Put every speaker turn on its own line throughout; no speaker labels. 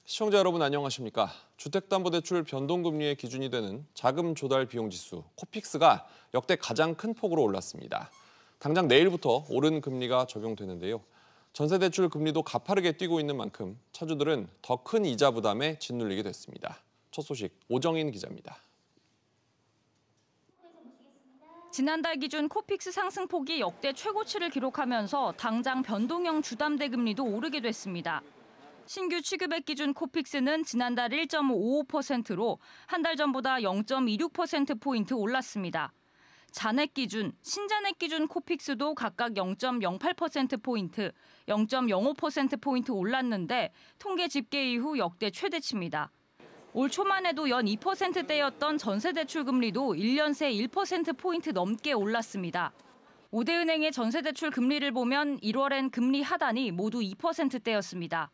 시청자 여러분 안녕하십니까? 주택담보대출 변동금리의 기준이 되는 자금 조달 비용 지수 코픽스가 역대 가장 큰 폭으로 올랐습니다. 당장 내일부터 오른 금리가 적용되는데요. 전세대출 금리도 가파르게 뛰고 있는 만큼 차주들은 더 큰 이자 부담에 짓눌리게 됐습니다. 첫 소식 오정인 기자입니다.
지난달 기준 코픽스 상승폭이 역대 최고치를 기록하면서 당장 변동형 주담대 금리도 오르게 됐습니다. 신규 취급액 기준 코픽스는 지난달 1.55%로 한 달 전보다 0.26%포인트 올랐습니다. 잔액 기준, 신잔액 기준 코픽스도 각각 0.08%포인트, 0.05%포인트 올랐는데 통계 집계 이후 역대 최대치입니다. 올 초만 해도 연 2%대였던 전세대출 금리도 1년 새 1%포인트 넘게 올랐습니다. 5대 은행의 전세대출 금리를 보면 1월엔 금리 하단이 모두 2%대였습니다.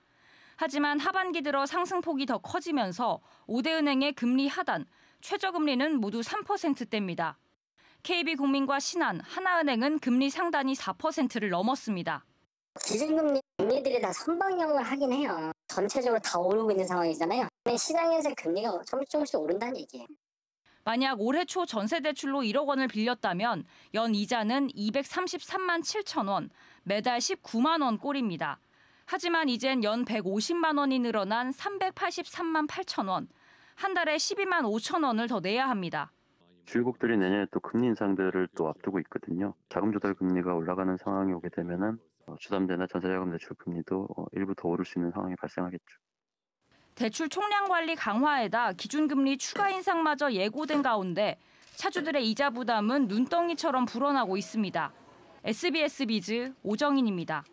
하지만 하반기 들어 상승폭이 더 커지면서 5대 은행의 금리 하단, 최저금리는 모두 3%대입니다. KB국민과 신한, 하나은행은 금리 상단이 4%를 넘었습니다.
기준금리 금리들이 다 선방형을 하긴 해요. 전체적으로 다 오르고 있는 상황이잖아요. 시장에서 금리가 조금씩 오른다는 얘기예요.
만약 올해 초 전세대출로 1억 원을 빌렸다면 연 이자는 233만 7천 원, 매달 19만 원 꼴입니다. 하지만 이젠 연 150만 원이 늘어난 383만 8천 원, 한 달에 12만 5천 원을 더 내야 합니다.
주유국들이 내년에 또 금리 인상들을 또 앞두고 있거든요. 자금 조달 금리가 올라가는 상황이 오게 되면은 주담대나 전세자금 대출 금리도 일부 더 오를 수 있는 상황이 발생하겠죠.
대출 총량 관리 강화에다 기준금리 추가 인상마저 예고된 가운데 차주들의 이자 부담은 눈덩이처럼 불어나고 있습니다. SBS 비즈 오정인입니다.